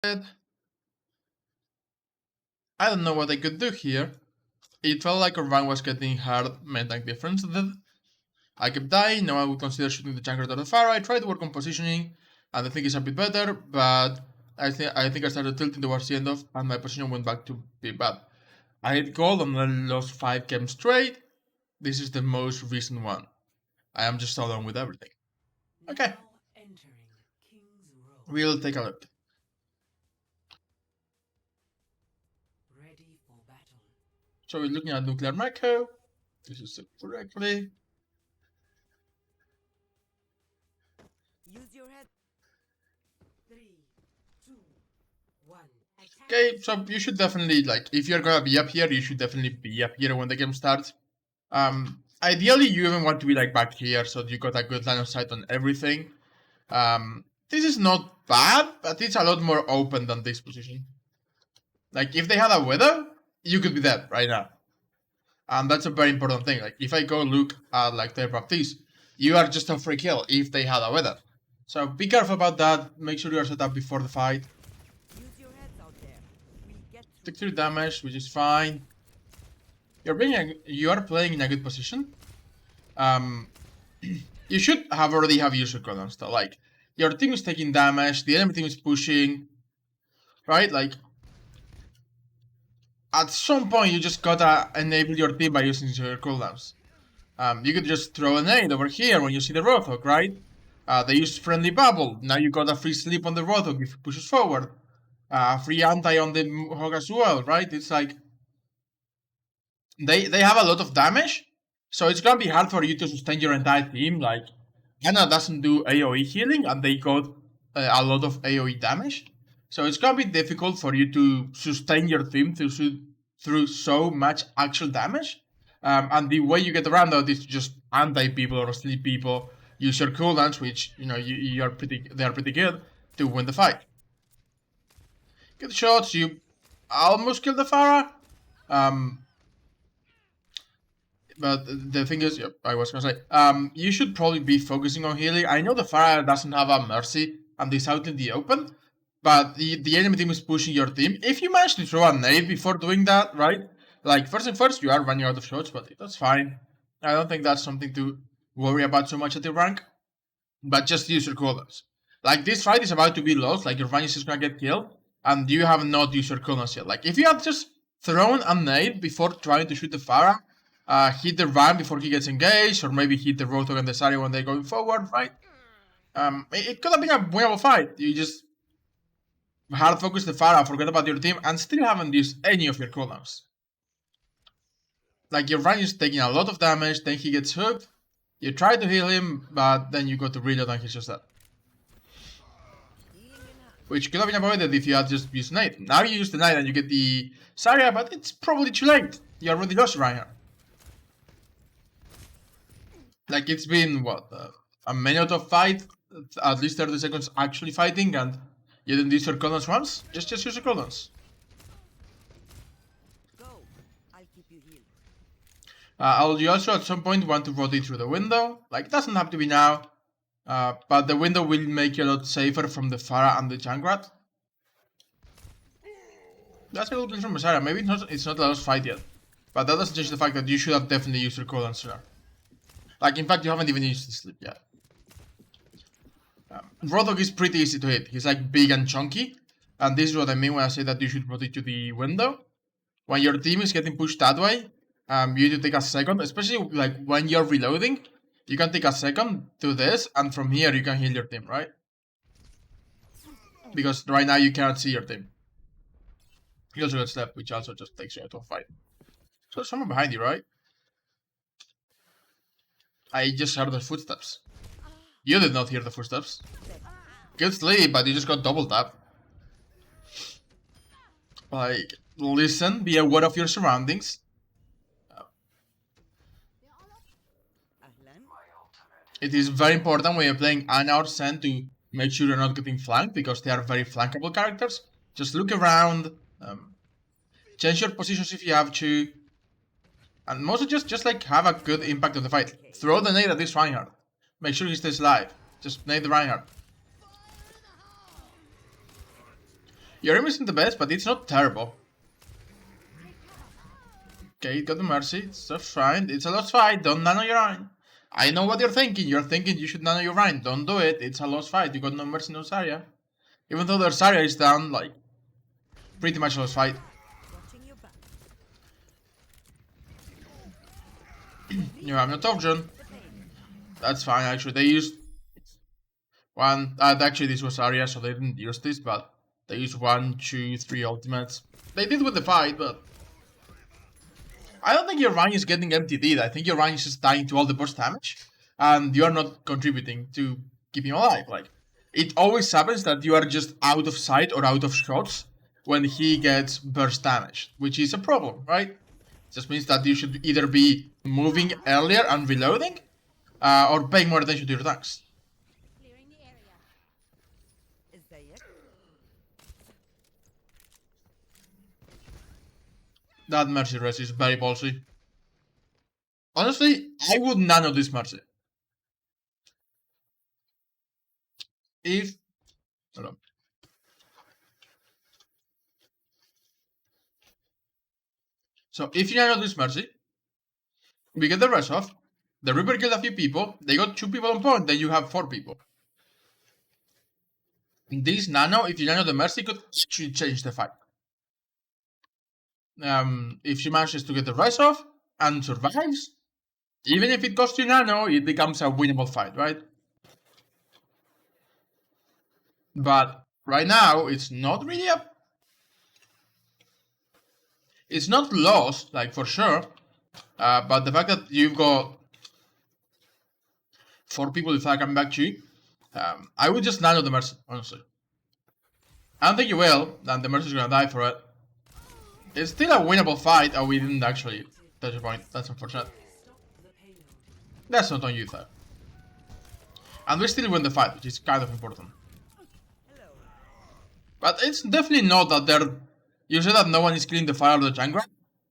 I don't know what I could do here. It felt like our run was getting hard, meant difference. I kept dying, now I would consider shooting the junker to the far. I tried to work on positioning, and I think it's a bit better, but I think I started tilting towards the end of, and my position went back to be bad. I hit gold and then lost 5 games straight. This is the most recent one. I am just so done with everything. Okay. We'll take a look. So we're looking at nuclear macro. This is it correctly. Use your head. 3, 2, 1. Okay, so you should definitely, like, if you're gonna be up here, you should definitely be up here when the game starts. Ideally, you even want to be, like, back here, so you got a good line of sight on everything. This is not bad, but it's a lot more open than this position. Like, if they had a weather, you could be dead right now. And that's a very important thing. Like, if I go look at, like, the Baptiste, you are just a free kill if they had a weather. So be careful about that. Make sure you are set up before the fight. Take 3 damage, which is fine. You are playing in a good position. You should have already have used your cooldowns though. Like, your team is taking damage, the enemy team is pushing, right? Like, at some point you just gotta enable your team by using your cooldowns. You could just throw a nade over here when you see the Roadhog, right? They use friendly bubble. Now you got a free sleep on the Roadhog if it pushes forward. Free anti on the Hog as well, right? It's like they have a lot of damage, so it's gonna be hard for you to sustain your entire team. Like, Anna doesn't do AoE healing, and they got a lot of AoE damage, so it's gonna be difficult for you to sustain your team through so much actual damage. And the way you get around that is just anti people or sleep people. Use your cooldowns, which they are pretty good to win the fight. Get shots, you almost kill the Pharah. But the thing is, I was gonna say, you should probably be focusing on healing. I know the Pharah doesn't have a mercy and is out in the open, but the enemy team is pushing your team. If you manage to throw a nade before doing that, right? Like, first and first, you are running out of shots, but that's fine. I don't think that's something to worry about so much at the rank. But just use your cooldowns. Like, this fight is about to be lost, like your Vanish is gonna get killed, and you have not used your cooldowns yet. Like, if you had just thrown a nade before trying to shoot the Pharah, hit the Ram before he gets engaged, or maybe hit the Roadhog and the Zarya when they're going forward, right? It could have been a winnable fight. You just hard focus the Pharah, forget about your team, and still haven't used any of your cooldowns. Like, your Ryan is taking a lot of damage, then he gets hooked. You try to heal him, but then you go to reload and he's just dead. Which could have been avoided if you had just used Nade. Now you use the Nade and you get the Zarya, but it's probably too late. You already lost Reinhardt. Like, it's been, what, a minute of fight? At least 30 seconds actually fighting, and you didn't use your cooldowns once? Just use your cooldowns. You also at some point want to rotate through the window. Like, it doesn't have to be now, but the window will make you a lot safer from the Pharah and the Junkrat. That's a good play from Zarya. Maybe it's not the last fight yet, but that doesn't change the fact that you should have definitely used your cooldown sooner. Like, in fact, you haven't even used the sleep yet. Roadhog is pretty easy to hit. He's like big and chunky, and this is what I mean when I say that you should rotate to the window. When your team is getting pushed that way, you need to take a second, especially like when you're reloading. You can take a second to this, and from here you can heal your team, right? Because right now you cannot see your team. He also got step, which also just takes you out of a fight. So there's someone behind you, right? I just heard the footsteps. You did not hear the footsteps. Good sleep, but you just got double tap. Like, listen, be aware of your surroundings. It is very important when you're playing Ana or Sen to make sure you're not getting flanked, because they are very flankable characters. Just look around, change your positions if you have to, and mostly just like have a good impact on the fight. Throw the nade at this Reinhardt. Make sure he stays alive. Just nade the Reinhardt. Your aim isn't the best, but it's not terrible. Okay, got the mercy. It's just fine. It's a lost fight. Don't nano your Rein. I know what you're thinking. You're thinking you should nano your Rein. Don't do it. It's a lost fight. You got no mercy, no Zarya. Even though their Zarya is down, like, pretty much a lost fight. Watching your back. You have no Torsion. That's fine, actually. They used one. Actually, this was Zarya, so they didn't use this, but they used 1, 2, 3 ultimates. They did with the fight, but I don't think your Rein is getting MTD'd. I think your Rein is just dying to all the burst damage, and you are not contributing to keep him alive. Like, it always happens that you are just out of sight or out of shots when he gets burst damage, which is a problem, right? It just means that you should either be moving earlier and reloading, or paying more attention to your tanks. Clearing the area. Is that it? That Mercy res is very ballsy. Honestly, I would nano this Mercy. If... Hold on. So, if you nano this Mercy, we get the rest off, the Reaper killed a few people, they got 2 people on point, then you have 4 people. This nano, if you nano the Mercy, could actually change the fight. If she manages to get the rest off and survives, even if it costs you nano, it becomes a winnable fight, right? But right now, it's not really a... It's not lost, like, for sure. But the fact that you've got 4 people if I come back to you, I would just nano the Mercy, honestly. I don't think you will, and the Mercy's gonna die for it. It's still a winnable fight, and we didn't actually touch a point. That's unfortunate. That's not on you, though. And we still win the fight, which is kind of important. But it's definitely not that they're... You said that no one is killing the fire of the jungler.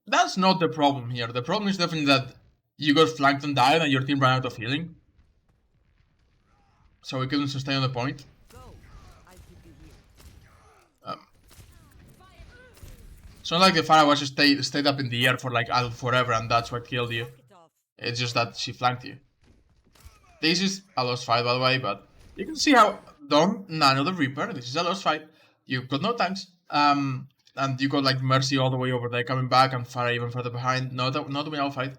That's not the problem here. The problem is definitely that you got flanked and died and your team ran out of healing. So we couldn't sustain on the point. It's not like the fire was just stayed up in the air for like forever and that's what killed you. It's just that she flanked you. This is a lost fight, by the way, but you can see how don't nano the Reaper. This is a lost fight. You've got no tanks. And you got like Mercy all the way over there coming back and Pharah even further behind. Not a win fight.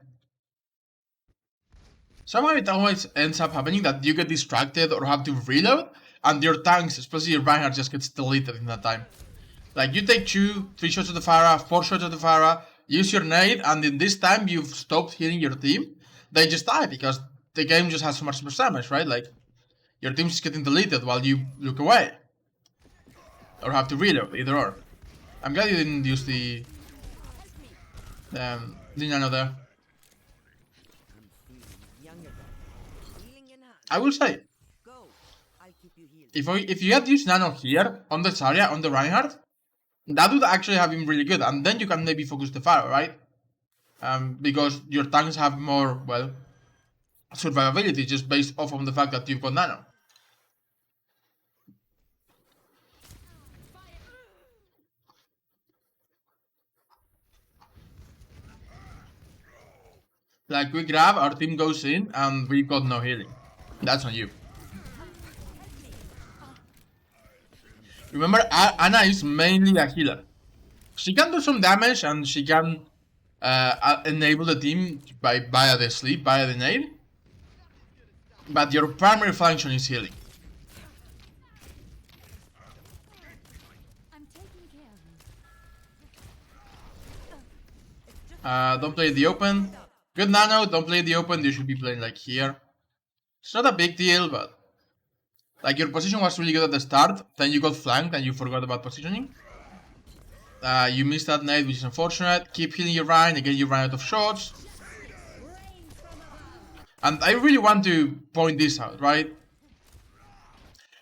Somehow it always ends up happening that you get distracted or have to reload and your tanks, especially your Reinhardt, just gets deleted in that time. Like you take 2, 3 shots of the Pharah, 4 shots of the Pharah, use your nade, and in this time you've stopped healing your team. They just die because the game just has so much more damage, right? Like your team's just getting deleted while you look away. Or have to reload, either or. I'm glad you didn't use the nano there. I will say, if you had used nano here, on the Zarya, on the Reinhardt, that would actually have been really good, and then you can maybe focus the fire, right? Because your tanks have more, well, survivability just based off of the fact that you've got nano. Like we grab, our team goes in, and we've got no healing. That's on you. Remember, Ana is mainly a healer. She can do some damage and she can enable the team via the sleep, via the nade. But your primary function is healing. Don't play the open. Good nano, don't play the open. You should be playing like here. It's not a big deal, but like your position was really good at the start, then you got flanked and you forgot about positioning. You missed that nade, which is unfortunate. Keep healing your Rein, again you ran out of shots. And I really want to point this out, right?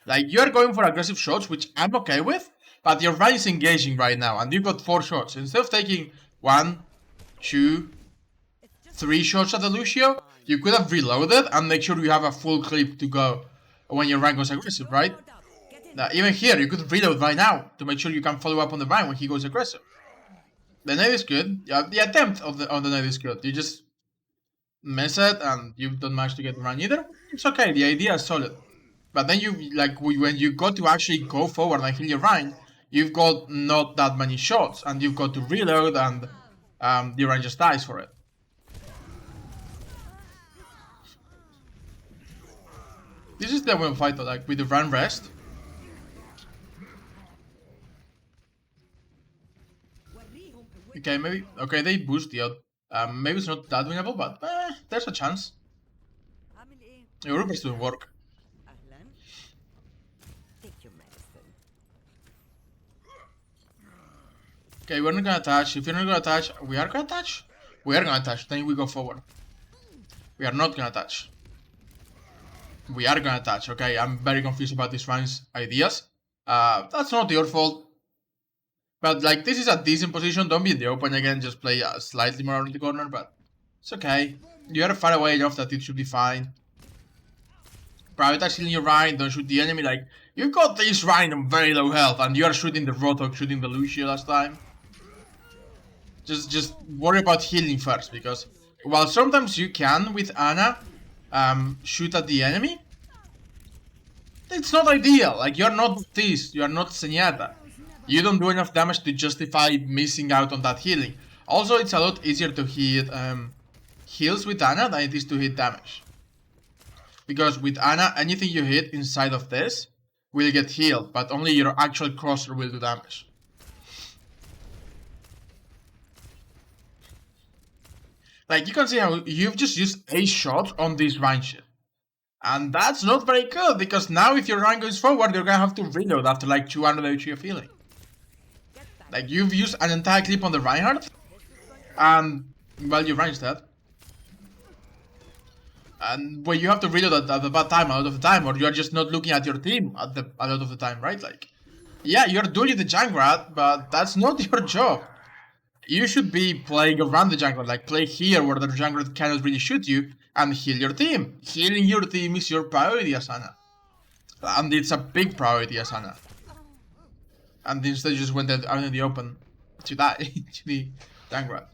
Like you are going for aggressive shots, which I'm okay with, but your Rein is engaging right now and you got 4 shots. Instead of taking 1, 2, 3 shots at the Lucio, you could have reloaded and make sure you have a full clip to go when your rank goes aggressive, right? Even here, you could reload right now to make sure you can follow up on the Rhine when he goes aggressive. The nade is good. Yeah, the attempt of the nade is good. You just miss it and you don't manage to get the Rhine either. It's okay. The idea is solid. But then you when you got to actually go forward and heal your Rhine, you've got not that many shots and you've got to reload and the Rhine just dies for it. This is the win fight though, like with the Rhine rest. Okay, maybe. Okay, they boost the out. Maybe it's not that winnable, but there's a chance. Your reverse doesn't work. Okay, we're not gonna touch. If you're not gonna touch, we are gonna touch. We are gonna touch. Then we go forward. We are not gonna touch. We are gonna touch. Okay, I'm very confused about this Rhine's ideas. That's not your fault. But like, this is a decent position. Don't be in the open again. Just play slightly more around the corner. But it's okay. You are far away enough that it should be fine. Prioritize healing your Rhine. Don't shoot the enemy. Like, you've got this Rhine on very low health, and you are shooting the Rotok, shooting the Lucio last time. Just worry about healing first, because while sometimes you can with Ana shoot at the enemy, it's not ideal. Like, you're not this. You are not Zenyatta. You don't do enough damage to justify missing out on that healing. Also, it's a lot easier to hit heals with Ana than it is to hit damage. Because with Ana, anything you hit inside of this will get healed, but only your actual crosser will do damage. Like, you can see how you've just used a shot on this Rhine shit. And that's not very good, because now if your Rhine goes forward, you're gonna have to reload after like 200 HP of healing. Like, you've used an entire clip on the Reinhardt, and, well, your Rhine's dead. And, well, you have to reload at the bad time, a lot of the time, or you're just not looking at your team a lot of the time, right? Like, yeah, you're doing the Junkrat, but that's not your job. You should be playing around the Junkrat, like, play here where the Junkrat cannot really shoot you, and heal your team. Healing your team is your priority as Ana. And it's a big priority as Ana. And instead you just went out in the open to die, to the Junkrat.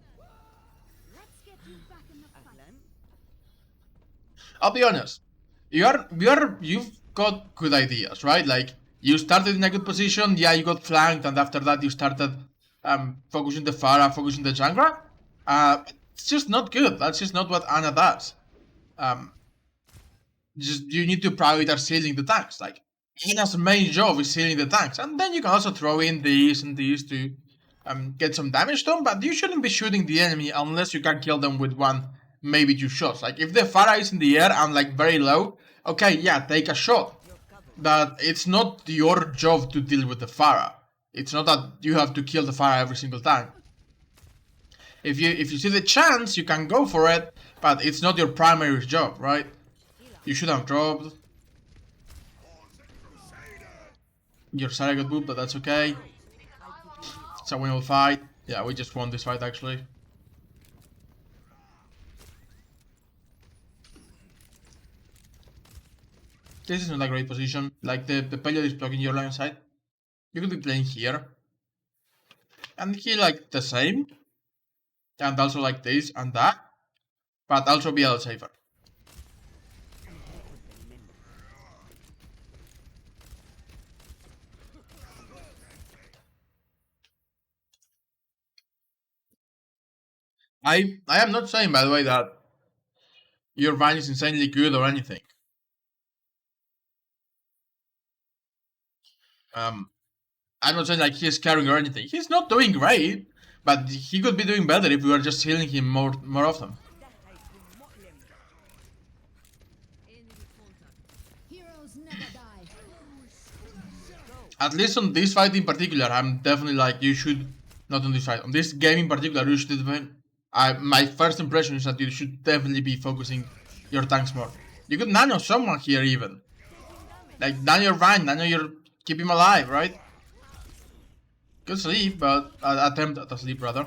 I'll be honest, you've got good ideas, right? Like, you started in a good position, yeah, you got flanked, and after that you started focusing the Pharah, focusing the Junkrat. It's just not good. That's just not what Ana does. You need to prioritize healing the tanks. Like, Ana's main job is healing the tanks, and then you can also throw in these and these to get some damage done, but you shouldn't be shooting the enemy unless you can kill them with one, maybe two shots. Like, if the Pharah is in the air and like very low, okay, yeah, take a shot. But it's not your job to deal with the Pharah. It's not that you have to kill the Pharah every single time. If you see the chance, you can go for it, but it's not your primary job, right? You should have dropped. Your Sarah got booped, but that's okay. It's a winnable fight. Yeah, we just won this fight actually. This is not a great position. Like, the Pelio is blocking your line of sight. You could be playing here. And he like the same. And also like this and that. But also be a lot safer. I am not saying, by the way, that your Vine is insanely good or anything. I'm not saying like he's carrying or anything. He's not doing great, but he could be doing better if we were just healing him more often. At least on this fight in particular, I'm definitely like, you should, not on this fight, on this game in particular, you should, my first impression is that you should definitely be focusing your tanks more. You could nano someone here even. Like, nano your Vine, nano your, keep him alive, right? Good sleep, but attempt at a sleep rather.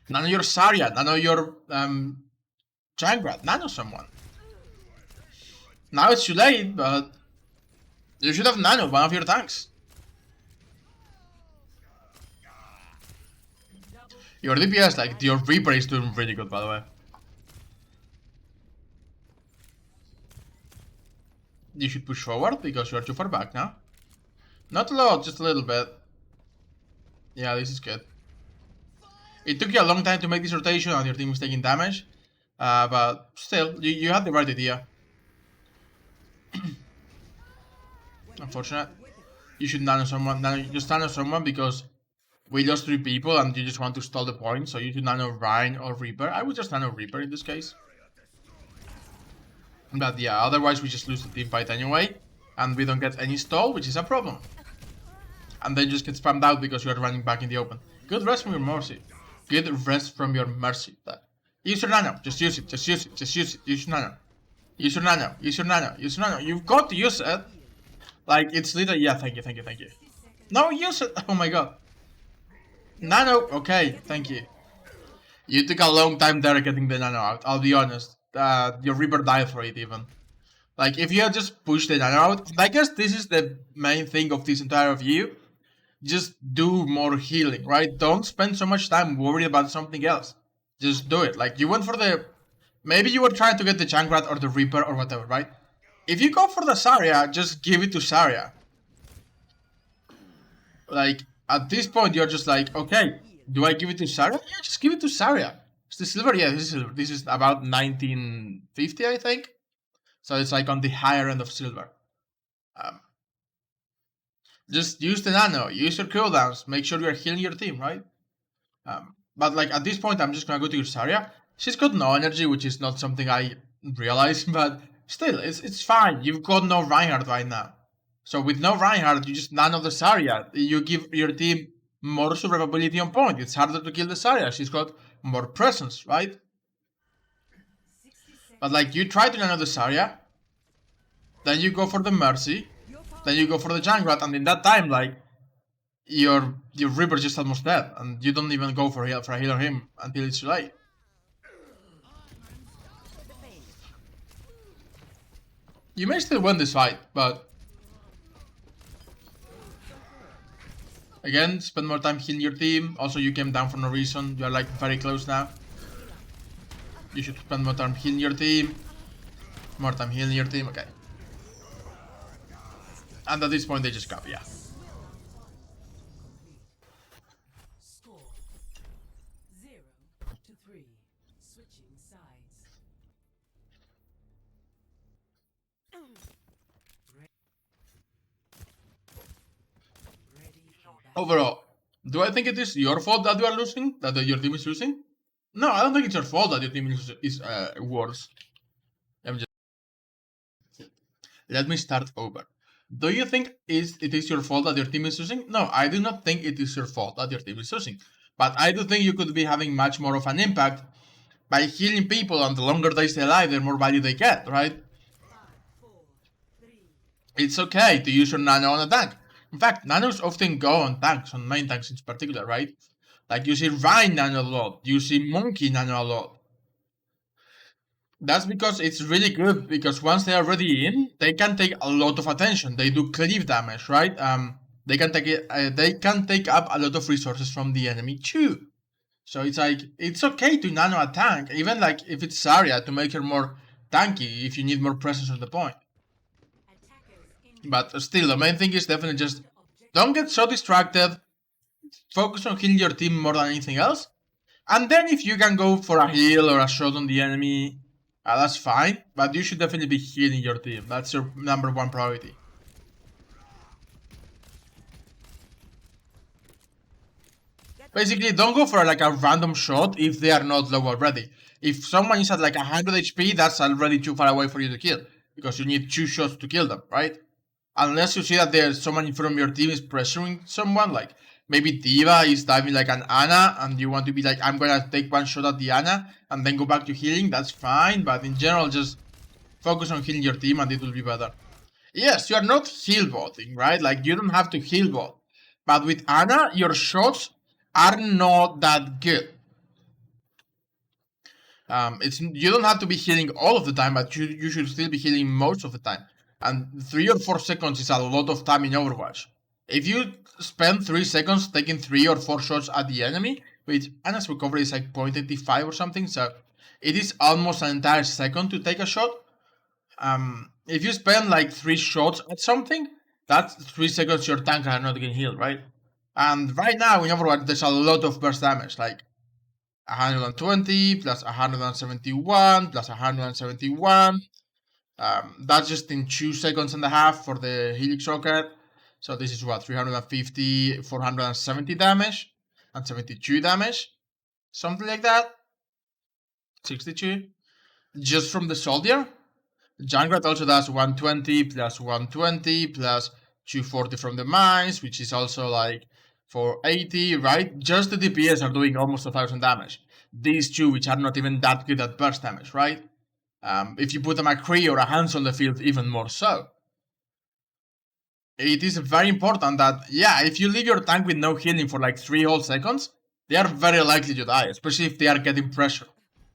Nano your Zarya, nano your Junkrat, nano someone. Now it's too late, but You should have nanoed one of your tanks. Your DPS, like, your Reaper is doing really good, by the way. You should push forward, because you are too far back now. Not a lot, just a little bit. Yeah, this is good. It took you a long time to make this rotation, and your team is taking damage. But still, you had the right idea. Unfortunate. You should nano someone. Just nano someone because we lost 3 people and you just want to stall the point. So you should nano Rhine or Reaper. I would just nano Reaper in this case. But yeah, otherwise we just lose the team fight anyway. And we don't get any stall, which is a problem. And then you just get spammed out because you are running back in the open. Good rest from your mercy. Good rest from your mercy. Use your nano. Just use it. Just use it. Just use it. Use your nano. Use your nano. Use your nano. Use your nano. You've got to use it. Like, it's literally... Yeah, thank you, thank you, thank you. No, use it. Oh my god. Nano. Okay, thank you. You took a long time there getting the nano out. I'll be honest. Your Reaper died for it even. Like, if you had just pushed the nano out... I guess this is the main thing of this entire view. Just do more healing, right? Don't spend so much time worried about something else. Just do it. Like, you went for the... Maybe you were trying to get the Junkrat or the Reaper or whatever, right? If you go for the Zarya, just give it to Zarya. Like, at this point, you're just like, okay, do I give it to Zarya? Yeah, just give it to Zarya. Is this silver? Yeah, this is silver. This is about 1950, I think. So it's like on the higher end of silver. Just use the nano, use your cooldowns, make sure you're healing your team, right? But like at this point, I'm just gonna go to your Zarya. She's got no energy, which is not something I realize, but still, it's fine. You've got no Reinhardt right now. So with no Reinhardt, you just nano the Zarya. You give your team more survivability on point. It's harder to kill the Zarya. She's got more presence, right? But like you try to nano the Zarya, then you go for the Mercy, then you go for the Junkrat, and in that time, like, your Reaper's just almost dead, and you don't even go for a heal on him until it's too late. You may still win this fight, but... Again, spend more time healing your team. Also, you came down for no reason. You are, like, very close now. You should spend more time healing your team. More time healing your team, okay. And at this point, they just copy, yeah. Score 0-3. Switching sides. Overall, do I think it is your fault that you are losing? That your team is losing? No, I don't think it's your fault that your team is worse. Let me start over. Do you think it is your fault that your team is losing? No, I do not think it is your fault that your team is losing. But I do think you could be having much more of an impact by healing people, and the longer they stay alive, the more value they get, right? It's okay to use your nano on a tank. In fact, nanos often go on tanks, on main tanks in particular, right? Like you see Rhine nano a lot, you see Monkey nano a lot. That's because it's really good, because once they are already in, they can take a lot of attention. They do cleave damage, right? They can take up a lot of resources from the enemy too. So it's like, it's okay to nano a tank, even like if it's Zarya, to make her more tanky if you need more presence on the point. But still, the main thing is definitely just don't get so distracted. Focus on healing your team more than anything else. And then if you can go for a heal or a shot on the enemy, that's fine. But you should definitely be healing your team. That's your #1 priority. Basically, don't go for like a random shot if they are not low already. If someone is at like 100 HP, that's already too far away for you to kill. Because you need 2 shots to kill them, right? Unless you see that there's someone from your team is pressuring someone, like maybe D.Va is diving like an Ana, and you want to be like, I'm gonna take 1 shot at the Ana, and then go back to healing, that's fine, but in general, just focus on healing your team and it will be better. Yes, you are not heal botting, right? Like, you don't have to heal bot. But with Ana, your shots are not that good. You don't have to be healing all of the time, but you should still be healing most of the time. And 3 or 4 seconds is a lot of time in Overwatch. If you spend 3 seconds taking 3 or 4 shots at the enemy, which Ana's recovery is like 0.85 or something, so it is almost an entire second to take a shot. If you spend like 3 shots at something, that's 3 seconds your tank are not getting healed, right? And right now in Overwatch, there's a lot of burst damage, like 120 plus 171 plus 171. That's just in 2.5 seconds for the Helix rocket. So this is what, 350, 470 damage and 72 damage, something like that. 62 just from the soldier. Junkrat also does 120 plus 120 plus 240 from the mines, which is also like 480, right? Just the DPS are doing almost 1000 damage. These two, which are not even that good at burst damage, right? If you put a McCree or a Hans on the field, even more so. It is very important that, yeah, if you leave your tank with no healing for like 3 whole seconds, they are very likely to die, especially if they are getting pressure.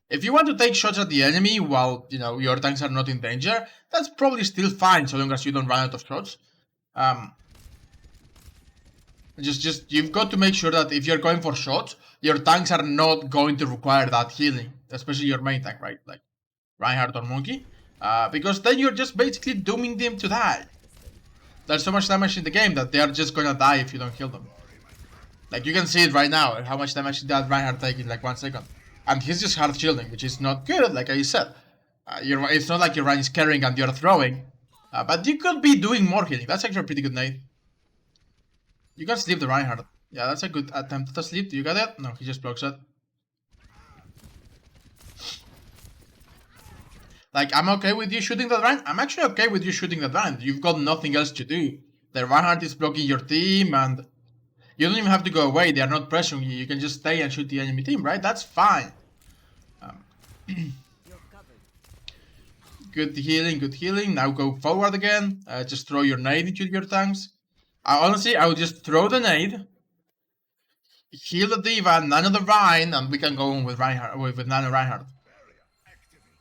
If you want to take shots at the enemy while, you know, your tanks are not in danger, that's probably still fine so long as you don't run out of shots. Just you've got to make sure that if you're going for shots, your tanks are not going to require that healing, especially your main tank, right? Like Reinhardt or Monkey, because then you're just basically dooming them to die. There's so much damage in the game that they are just gonna die if you don't kill them. Like you can see it right now, how much damage did Reinhardt take in like 1 second. And he's just hard shielding, which is not good, like I said. It's not like your Rein is carrying and you're throwing. But you could be doing more healing. That's actually a pretty good nade. You can sleep the Reinhardt. Yeah, that's a good attempt to sleep. Do you get it? No, he just blocks it. Like, I'm okay with you shooting that Rein. I'm actually okay with you shooting that Rein. You've got nothing else to do. The Reinhardt is blocking your team and you don't even have to go away. They are not pressuring you. You can just stay and shoot the enemy team, right? That's fine. Good healing, good healing. Now go forward again. Just throw your nade into your tanks. Honestly, I would just throw the nade, heal the D.Va, nano the Rein, and we can go on with Reinhardt, with nano Reinhardt.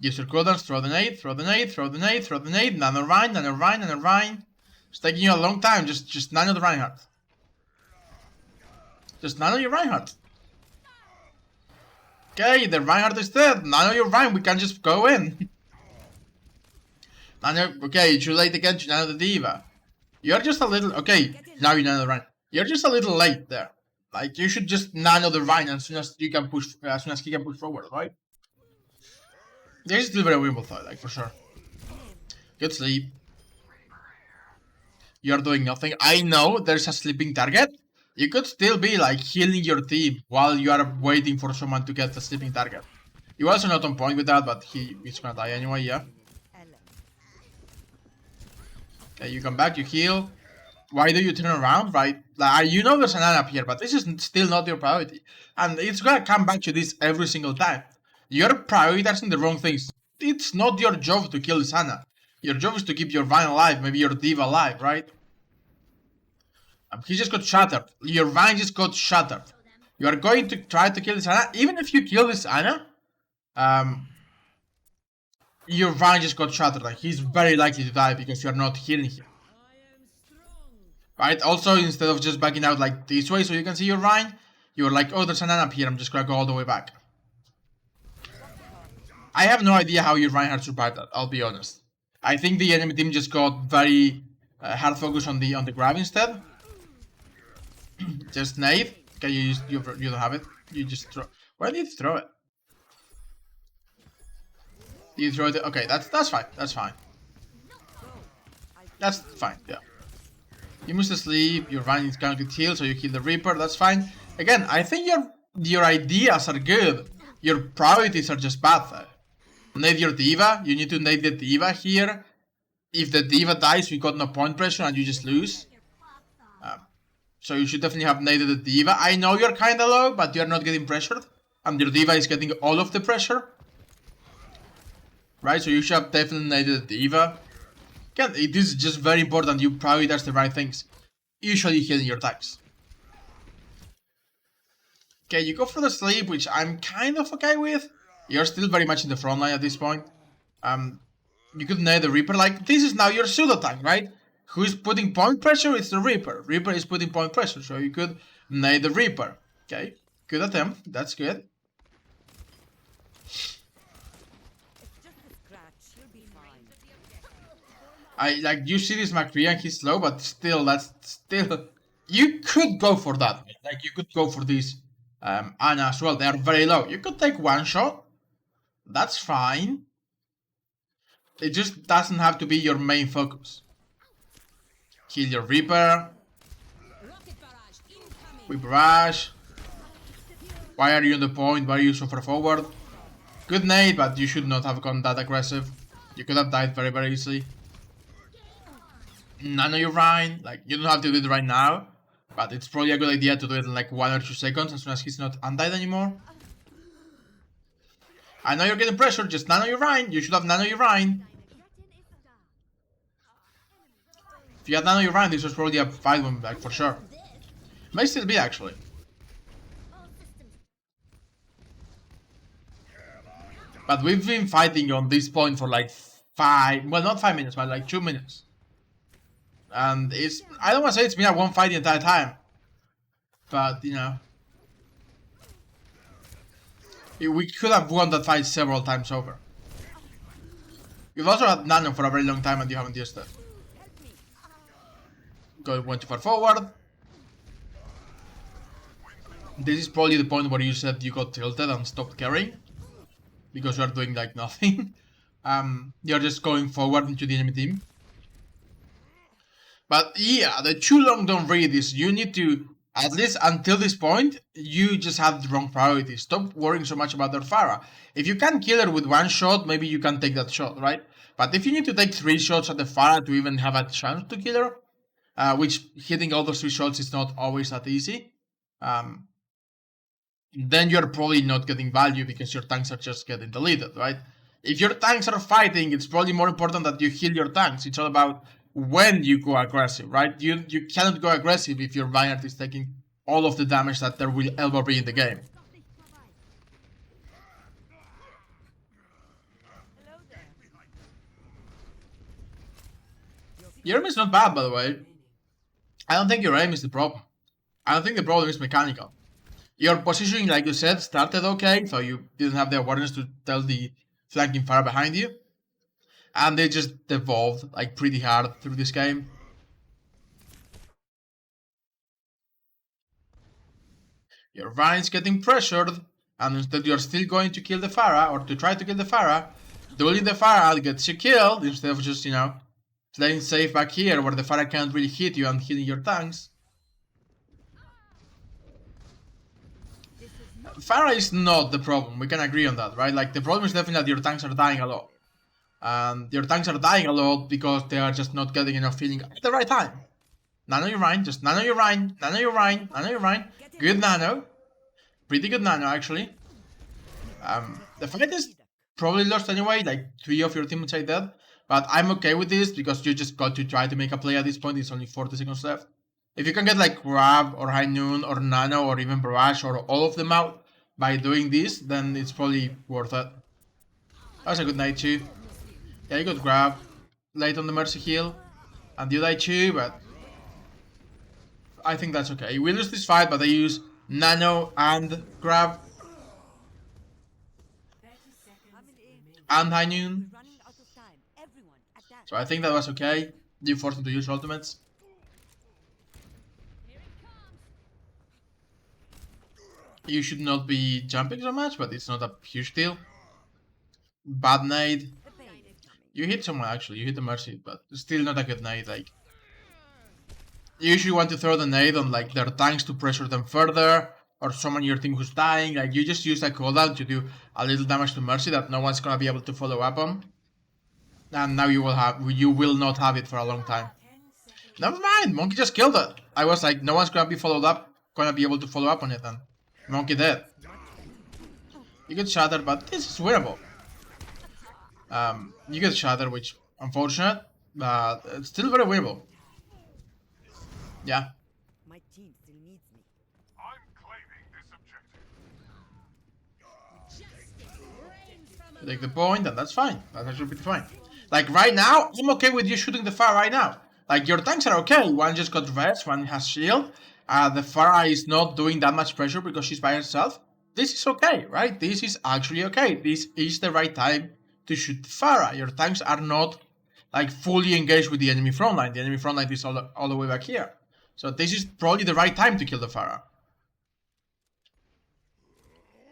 Use your cooldowns, throw the nade, throw the nade, throw the nade, throw the nade, nano Rein, nano Rein, nano Rein. It's taking you a long time. Just nano the Reinhardt. Just nano your Reinhardt. Okay, the Reinhardt is dead. Nano your Rein. We can just go in. Nano. Okay, too late again to nano the D.Va. You're just a little... Okay, now you nano the Rein. You're just a little late there. Like, you should just nano the Rein as soon as you can push... As soon as he can push forward, right? This is still very winnable though, like, for sure. Good sleep. You're doing nothing. I know there's a sleeping target. You could still be, like, healing your team while you are waiting for someone to get the sleeping target. You're also not on point with that, but he's gonna die anyway, yeah. Okay, you come back, you heal. Why do you turn around, right? Like, you know there's an Ana up here, but this is still not your priority. And it's gonna come back to this every single time. You're prioritizing the wrong things. It's not your job to kill this Ana. Your job is to keep your Vine alive, maybe your D.Va alive, right? He just got shattered. Your Vine just got shattered. You are going to try to kill this Ana. Even if you kill this Ana, your Vine just got shattered. Like, he's very likely to die because you're not healing him. Right? Also, instead of just backing out like this way so you can see your Vine, you're like, oh, there's an Ana up here. I'm just gonna go all the way back. I have no idea how your Reinhardt survived that, I'll be honest. I think the enemy team just got very hard focus on the grab instead. Just nade. Okay, you don't have it. You just throw. Where did you throw it? You throw it. Okay, that's fine. That's fine. That's fine. Yeah. You must sleep. Your Ryan is gonna get healed, so you kill the Reaper. That's fine. Again, I think your ideas are good. Your priorities are just bad though. Nade your D.Va. You need to nade the D.Va here. If the D.Va dies, we got no point pressure and you just lose. So you should definitely have naded the D.Va. I know you're kinda low, but you're not getting pressured. And your D.Va is getting all of the pressure. Right, so you should have definitely naded the D.Va. Again, it is just very important you prioritize the right things. Usually hitting your tanks. Okay, you go for the sleep, which I'm kind of okay with. You're still very much in the front line at this point. You could nade the Reaper. Like, this is now your pseudo tank, right? Who is putting point pressure? It's the Reaper. Reaper is putting point pressure, so you could nade the Reaper. Okay, good attempt. That's good. It's just a scratch. You'll be fine. You see this McCree and he's slow, but still, that's still. You could go for that. Like, you could go for this Ana as well. They are very low. You could take one shot. That's fine. It just doesn't have to be your main focus. Kill your Reaper. We barrage. Why are you on the point? Why are you so far forward? Good nade, but you should not have gone that aggressive. You could have died very, very easily. Nano your Rhine. Like, you don't have to do it right now, but it's probably a good idea to do it in like 1 or 2 seconds as soon as he's not undied anymore. I know you're getting pressure, just nano your Rhine. You should have nano your Rhine. If you had nano your Rhine, this was probably a fight one, like, for sure. May still be, actually. But we've been fighting on this point for like 5, well, not 5 minutes, but like 2 minutes. And it's, I don't want to say it's been a one fight the entire time. But, you know, we could have won that fight several times over. You've also had nano for a very long time and you haven't used it. Went too far forward. This is probably the point where you said you got tilted and stopped carrying. Because you are doing like nothing. You're just going forward into the enemy team. But yeah, the too long don't read is you need to, at least until this point, you just have the wrong priorities. Stop worrying so much about their Pharah. If you can kill her with one shot, maybe you can take that shot, right? But if you need to take 3 shots at the Pharah to even have a chance to kill her, which hitting all those 3 shots is not always that easy, then you're probably not getting value because your tanks are just getting deleted, right? If your tanks are fighting, it's probably more important that you heal your tanks. It's all about when you go aggressive, right? You cannot go aggressive if your Vineyard is taking all of the damage that there will ever be in the game. Your aim is not bad, by the way. I don't think your aim is the problem. I don't think the problem is mechanical. Your positioning, like you said, started okay, so you didn't have the awareness to tell the flanking fire behind you. And they just devolved like pretty hard through this game. Your Rhine's getting pressured, and instead you're still going to kill the Pharah, or to try to kill the Pharah. Dueling the Pharah gets you killed, instead of just, you know, playing safe back here where the Pharah can't really hit you and hitting your tanks. Pharah is not the problem, we can agree on that, right? Like, the problem is definitely that your tanks are dying a lot. And your tanks are dying a lot because they are just not getting enough healing at the right time. Nano your Rhine, just nano your Rhine, nano your Rhine, nano your Rhine. Good nano. Pretty good nano, actually. The fight is probably lost anyway, like 3 of your teammates are dead. But I'm okay with this because you just got to try to make a play at this point. It's only 40 seconds left. If you can get like Grab or High Noon or Nano or even Barrage or all of them out by doing this, then it's probably worth it. That was a good night too. Yeah, you got Grab late on the Mercy heal. And you die too, but I think that's okay. We lose this fight, but I use Nano and Grab. And High Noon. So I think that was okay. You forced him to use ultimates. You should not be jumping so much, but it's not a huge deal. Bad nade. You hit someone actually, you hit the Mercy, but still not a good nade. Like, you usually want to throw the nade on like their tanks to pressure them further, or someone in your team who's dying. Like, you just use that cooldown to do a little damage to Mercy that no one's gonna be able to follow up on. And now you will not have it for a long time. Never mind, Monkey just killed it. I was like, no one's gonna be able to follow up on it, and Monkey dead. You get Shatter, but this is winnable. You get Shatter, which unfortunate, but it's still very winnable. Yeah. My team still needs me. I'm claiming this objective. You take the point, and that's fine. That's actually pretty fine. Like right now, I'm okay with you shooting the Pharah right now. Like your tanks are okay. One just got res, one has shield. The Pharah is not doing that much pressure because she's by herself. This is okay, right? This is actually okay. This is the right time to shoot the Pharah. Your tanks are not like fully engaged with the enemy front line. The enemy front line is all the way back here. So this is probably the right time to kill the Pharah.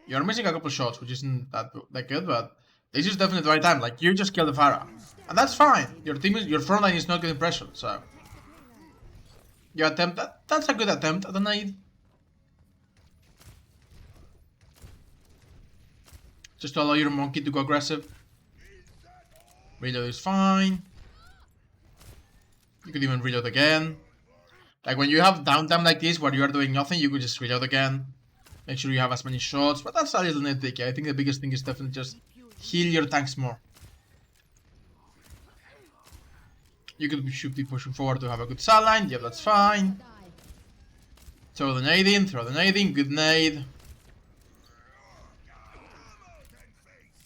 You're missing a couple shots, which isn't that good, but this is definitely the right time. Like you just kill the Pharah, and that's fine. Your front line is not getting pressure, so you attempt that. That's a good attempt at the nade. Just to allow your monkey to go aggressive. Reload is fine. You could even reload again. Like when you have downtime like this where you are doing nothing, you could just reload again. Make sure you have as many shots, but that's a little nitpicky. I think the biggest thing is definitely just heal your tanks more. You should be pushing forward to have a good sideline. Yep, that's fine. Throw the nade in, good nade.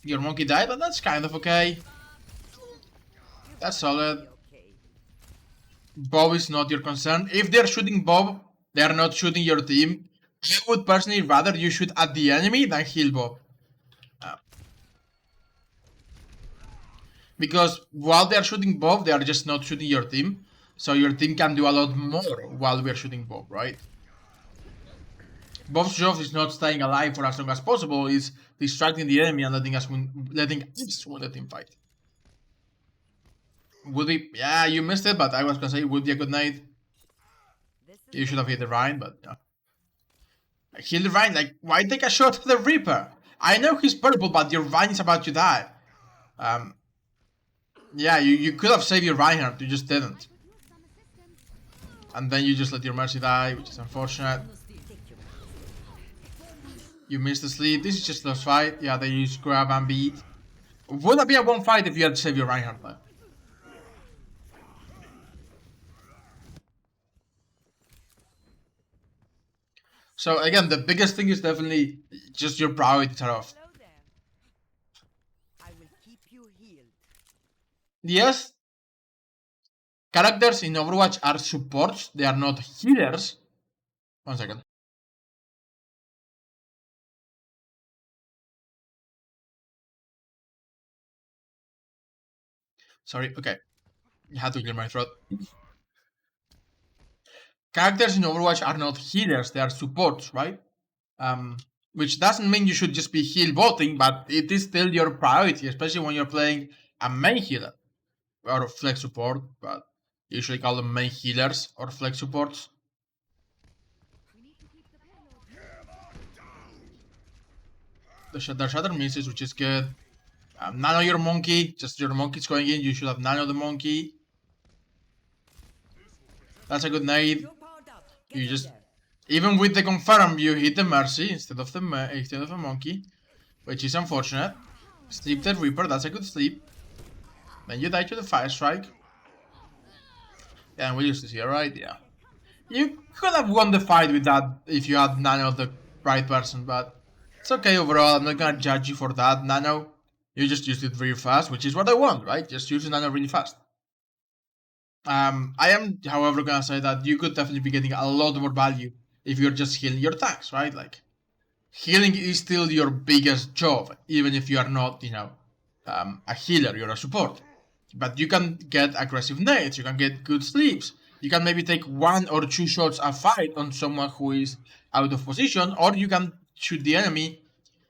Your monkey died, but that's kind of okay. That's solid. Bob is not your concern. If they're shooting Bob, they are not shooting your team. I would personally rather you shoot at the enemy than heal Bob. Because while they are shooting Bob, they are just not shooting your team. So your team can do a lot more while we are shooting Bob, right? Bob's job is not staying alive for as long as possible, it's distracting the enemy and letting us win the team fight. Would be, yeah, you missed it, but I was gonna say it would be a good night. You should have hit the Rhine, but yeah. Heal the Rhine, like, why take a shot at the Reaper? I know he's purple, but your Rhine is about to die. Yeah, you could have saved your Reinhardt, you just didn't. And then you just let your Mercy die, which is unfortunate. You missed the sleep. This is just a fight. Yeah, they use grab and beat. Would have been a one fight if you had saved your Reinhardt though. So again, the biggest thing is definitely just your priorities are off. I will keep you healed. Yes, characters in Overwatch are supports, they are not healers. 1 second. Sorry, okay. I had to clear my throat. Characters in Overwatch are not healers, they are supports, right? Which doesn't mean you should just be heal botting, but it is still your priority, especially when you're playing a main healer or flex support, but usually call them main healers or flex supports. The Shatter misses, which is good. Nano your monkey, just your monkey's going in, you should have nano the monkey. That's a good nade. You just, even with the confirm, you hit the Mercy instead of the monkey, which is unfortunate. Sleep the Reaper, that's a good sleep. Then you die to the Fire Strike. Yeah, and we use this here, right? Yeah. You could have won the fight with that if you had nano the right person, but it's okay overall. I'm not gonna judge you for that. Nano, you just used it really fast, which is what I want, right? Just use nano really fast. I am, however, gonna say that you could definitely be getting a lot more value if you're just healing your tanks, right? Like, healing is still your biggest job, even if you are not, a healer, you're a support. But you can get aggressive nades, you can get good sleeps, you can maybe take 1 or 2 shots a fight on someone who is out of position, or you can shoot the enemy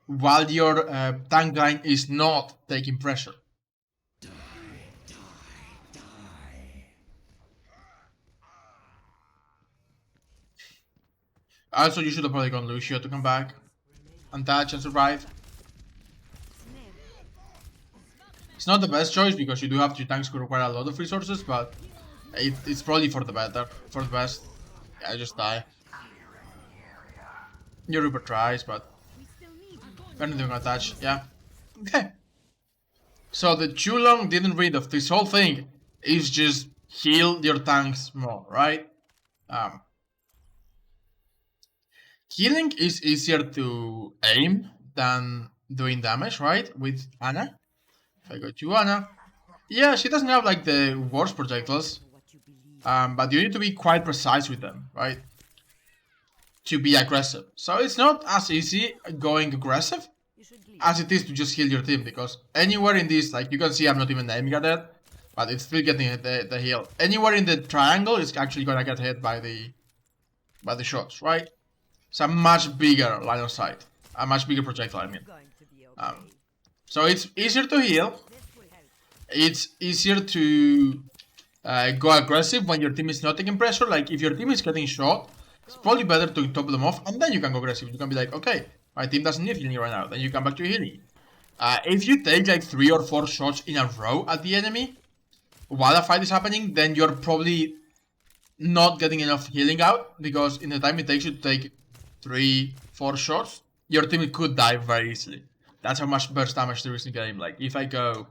while your tank line is not taking pressure. Also, you should have probably gone Lucio to come back, untouch and survive. It's not the best choice because you do have 2 tanks who require a lot of resources, but it's probably for the better, for the best. Yeah, just die. Your Reaper tries, but we're not doing a touch. Yeah. Okay. So the too long didn't read of this whole thing is just heal your tanks more, right? Healing is easier to aim than doing damage, right? With Ana. If I go to Ana, Yeah, she doesn't have like the worst projectiles, For what you believe. but you need to be quite precise with them, right? To be aggressive. So it's not as easy going aggressive You should leave. as it is to just heal your team, because anywhere in this, like you can see I'm not even aiming at it, but it's still getting the heal. Anywhere in the triangle is actually gonna get hit by the shots, right? It's a much bigger line of sight. A much bigger projectile, I mean. Going to be okay. So it's easier to heal. This will help. It's easier to go aggressive when your team is not taking pressure. Like if your team is getting shot, it's probably better to top them off, and then you can go aggressive. You can be like, okay, my team doesn't need healing right now. Then you come back to healing. If you take like 3 or 4 shots in a row at the enemy while a fight is happening, then you're probably not getting enough healing out, because in the time it takes you to take 3-4 shots, your team could die very easily. That's how much burst damage there is in the game. Like if I go,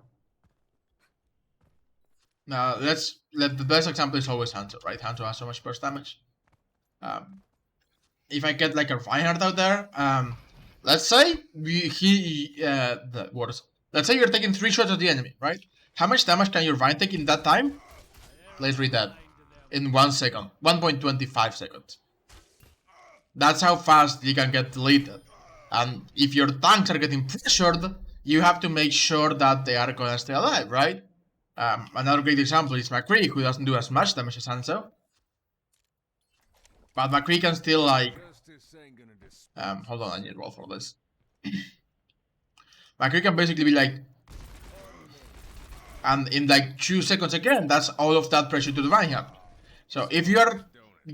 now the best example is always Hanzo, right? Hanzo has so much burst damage. If I get like a Reinhardt out there, let's say let's say you're taking 3 shots at the enemy, right? How much damage can your Reinhardt take in that time? Let's read that. In 1 second, 1.25 seconds. That's how fast you can get deleted. And if your tanks are getting pressured, you have to make sure that they are gonna stay alive, right? Another great example is McCree, who doesn't do as much damage as Hanzo. But McCree can still like... hold on, I need to roll for this. McCree can basically be like... And in like 2 seconds again, that's all of that pressure to the Reinhardt. So if you are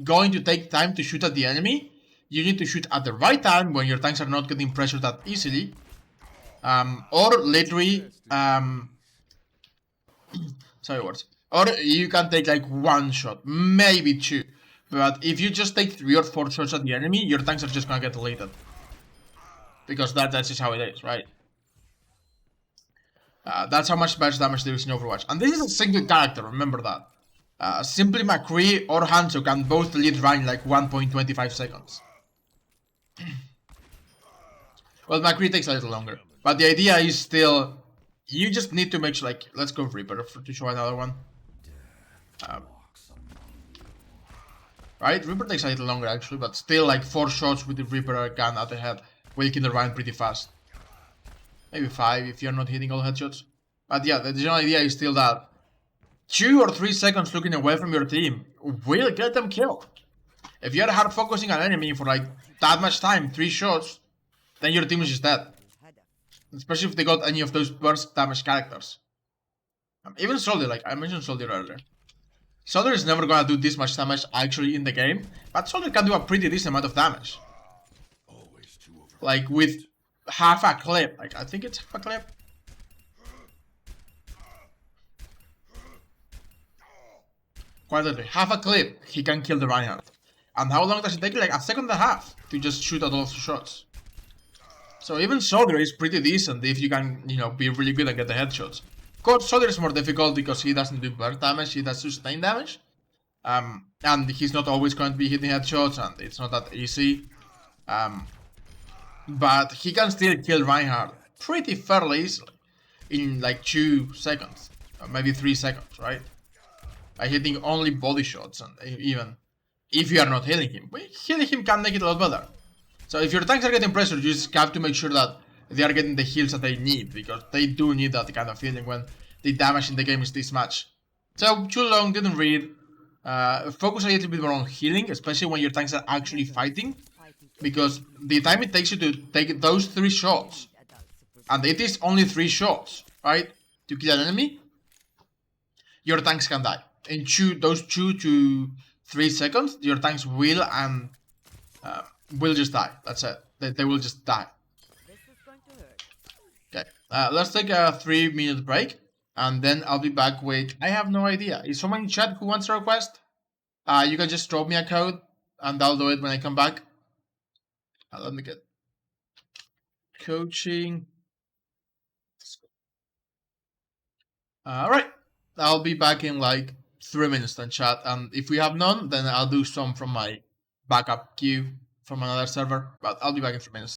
going to take time to shoot at the enemy, you need to shoot at the right time when your tanks are not getting pressured that easily. Or literally... sorry words. Or you can take like 1 shot, maybe 2. But if you just take 3 or 4 shots at the enemy, your tanks are just gonna get deleted. Because that's just how it is, right? That's how much burst damage there is in Overwatch. And this is a single character, remember that. Simply McCree or Hanzo can both delete Ryan in like 1.25 seconds. Well, McCree takes a little longer. But the idea is still... You just need to make sure, like... Let's go Reaper to show another one. Right? Reaper takes a little longer actually, but still like 4 shots with the Reaper gun at the head will kill the Ryan pretty fast. Maybe 5 if you're not hitting all headshots. But yeah, the general idea is still that 2 or 3 seconds looking away from your team will get them killed. If you're hard focusing an enemy for like that much time, 3 shots, then your team is just dead. Especially if they got any of those burst damage characters. Even Soldier, like I mentioned Soldier earlier. Soldier is never gonna do this much damage actually in the game, but Soldier can do a pretty decent amount of damage. Like with half a clip, like I think it's half a clip. Quite literally, half a clip, he can kill the Reinhardt. And how long does it take? Like a second and a half to just shoot at all of the shots. So even Soldier is pretty decent if you can, you know, be really good and get the headshots. Of course, Soldier is more difficult because he doesn't do burst damage, he does sustain damage. And he's not always going to be hitting headshots, and it's not that easy. But he can still kill Reinhardt pretty fairly easily in like 2 seconds, or maybe 3 seconds, right? By hitting only body shots, and even if you are not healing him. Healing him can make it a lot better. So if your tanks are getting pressured, you just have to make sure that they are getting the heals that they need, because they do need that kind of healing when the damage in the game is this much. So too long, didn't read. Focus a little bit more on healing, especially when your tanks are actually fighting, because the time it takes you to take those 3 shots, and it is only 3 shots, right, to kill an enemy, your tanks can die. In those 2 to 3 seconds, your tanks will just die. That's it. They will just die. This is going to hurt. Okay, let's take a 3-minute break, and then I'll be back with... I have no idea. Is someone in chat who wants a request? You can just drop me a code, and I'll do it when I come back. Let me get... Coaching. Alright. I'll be back in like 3 minutes then, chat. And if we have none, then I'll do some from my backup queue from another server. But I'll be back in 3 minutes.